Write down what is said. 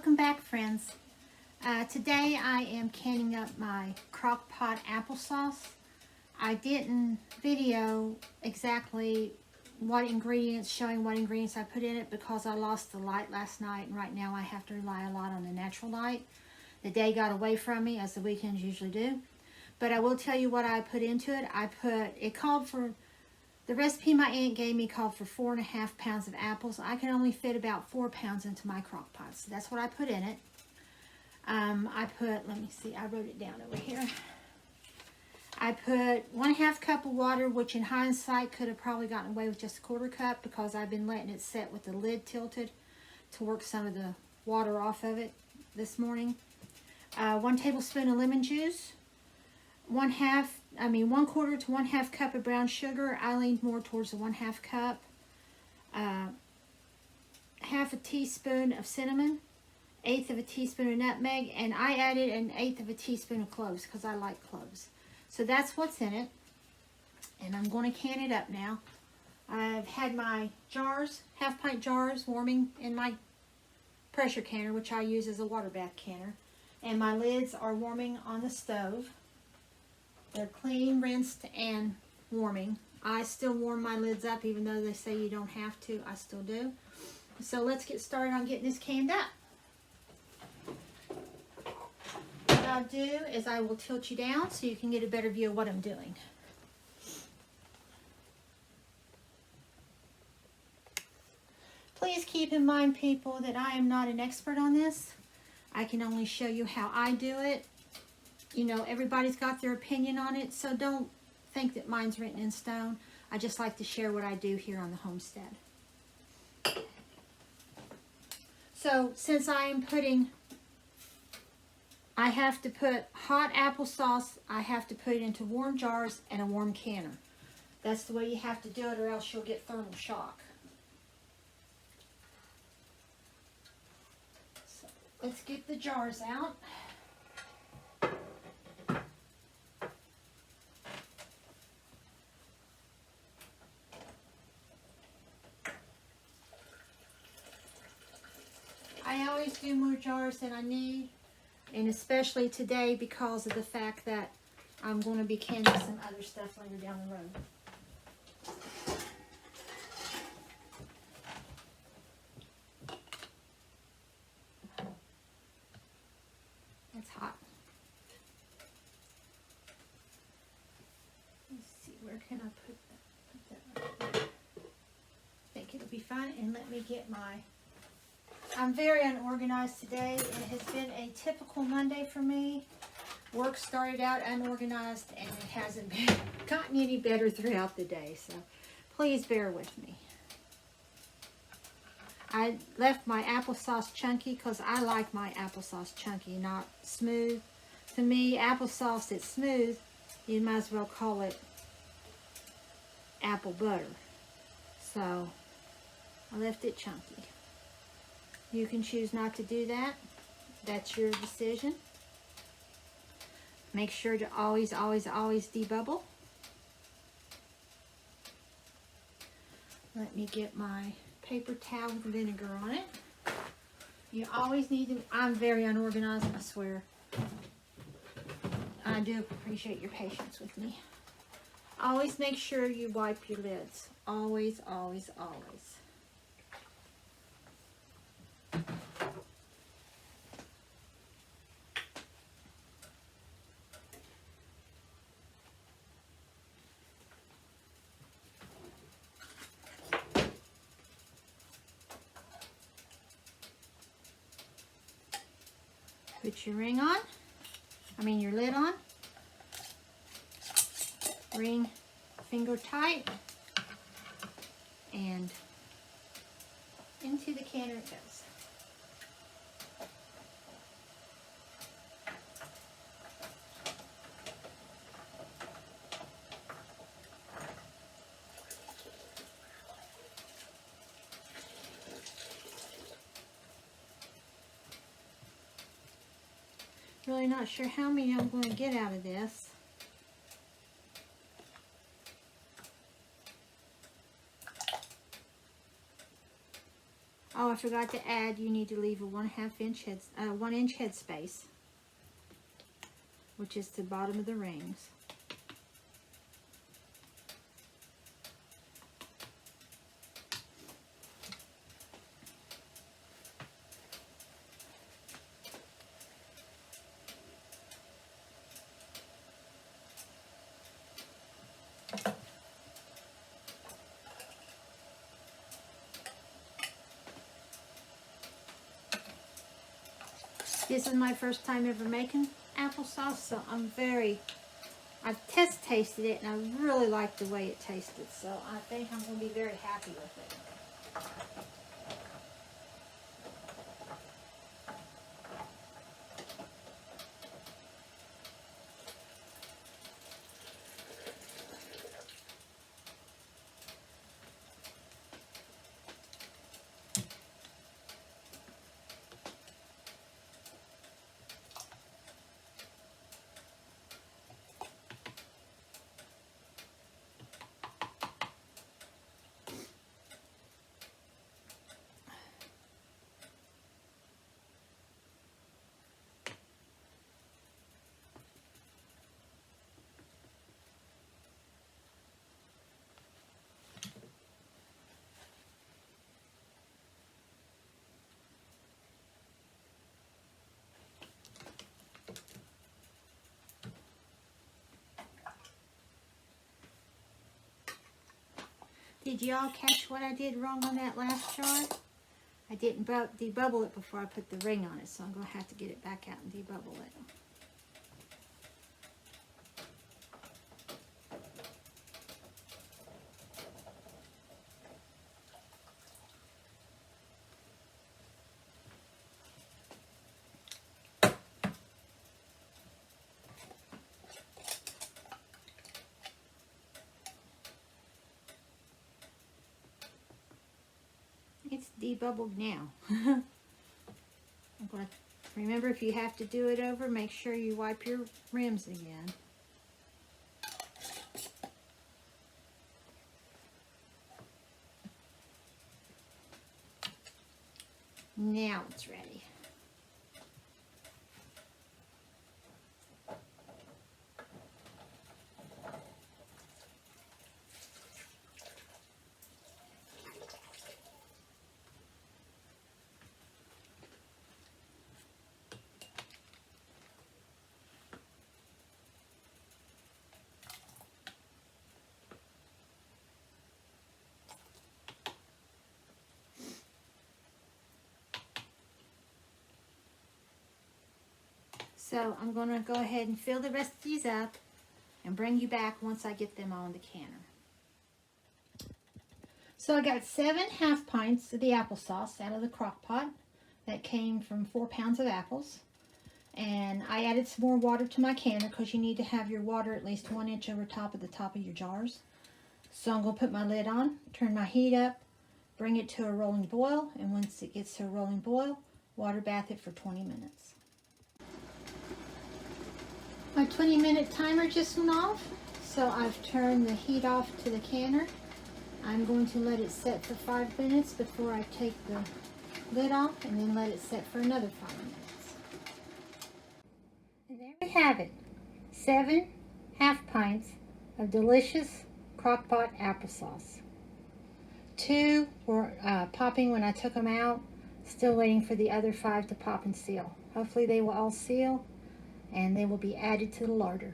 Welcome back, friends. Today I am canning up my crock pot applesauce. I didn't video exactly showing what ingredients I put in it because I lost the light last night, and right now I have to rely a lot on the natural light. The day got away from me, as the weekends usually do. But I will tell you what I put into it. The recipe my aunt gave me called for 4.5 pounds of apples. I can only fit about 4 pounds into my crock pot, so that's what I put in it. Let me see, I wrote it down over here. I put 1/2 cup of water, which in hindsight could have probably gotten away with just a 1/4 cup because I've been letting it sit with the lid tilted to work some of the water off of it this morning. 1 tablespoon of lemon juice. 1/4 to 1/2 cup of brown sugar. I leaned more towards the 1/2 cup. 1/2 a teaspoon of cinnamon. 1/8 of a teaspoon of nutmeg, and I added 1/8 of a teaspoon of cloves because I like cloves. So that's what's in it, and I'm going to can it up now. I've had my jars, 1/2 pint jars, warming in my pressure canner, which I use as a water bath canner, and my lids are warming on the stove. They're clean, rinsed, and warming. I still warm my lids up even though they say you don't have to. I still do. So let's get started on getting this canned up. What I'll do is I will tilt you down so you can get a better view of what I'm doing. Please keep in mind, people, that I am not an expert on this. I can only show you how I do it. You know, everybody's got their opinion on it, so don't think that mine's written in stone. I just like to share what I do here on the homestead. So, since I have to put hot applesauce, I have to put it into warm jars and a warm canner. That's the way you have to do it, or else you'll get thermal shock. So, let's get the jars out. I always do more jars than I need, and especially today because of the fact that I'm going to be canning some other stuff later down the road. That's hot. Let's see, where can I put that right there. I think it'll be fine, and let me get my... I'm very unorganized today. It has been a typical Monday for me. Work started out unorganized, and it hasn't gotten any better throughout the day, so please bear with me. I left my applesauce chunky because I like my applesauce chunky, not smooth. To me, applesauce that's smooth, you might as well call it apple butter. So I left it chunky. You can choose not to do that. That's your decision. Make sure to always, always, always debubble. Let me get my paper towel with vinegar on it. You always need to... I'm very unorganized, I swear. I do appreciate your patience with me. Always make sure you wipe your lids. Always, always, always. Put your your lid on. Ring finger tight. And into the canner it goes. Really not sure how many I'm going to get out of this. Oh, I forgot to add, you need to leave a 1/2 inch head, 1 inch head space, which is the bottom of the rings. This is my first time ever making applesauce, so I've test tasted it and I really like the way it tasted, so I think I'm going to be very happy with it. Did y'all catch what I did wrong on that last jar? I didn't debubble it before I put the ring on it, so I'm going to have to get it back out and debubble it. It's debubbled now. I'm going to remember, if you have to do it over, make sure you wipe your rims again. Now it's ready. So I'm going to go ahead and fill the rest of these up and bring you back once I get them all in the canner. So I got 7 half-pints of the applesauce out of the crock pot. That came from 4 pounds of apples. And I added some more water to my canner because you need to have your water at least 1 inch over top of your jars. So I'm going to put my lid on, turn my heat up, bring it to a rolling boil, and once it gets to a rolling boil, water bath it for 20 minutes. My 20-minute timer just went off, so I've turned the heat off to the canner. I'm going to let it set for 5 minutes before I take the lid off, and then let it set for another 5 minutes. And there we have it, 7 half-pints of delicious crock-pot applesauce. 2 were popping when I took them out, still waiting for the other 5 to pop and seal. Hopefully they will all seal, and they will be added to the larder.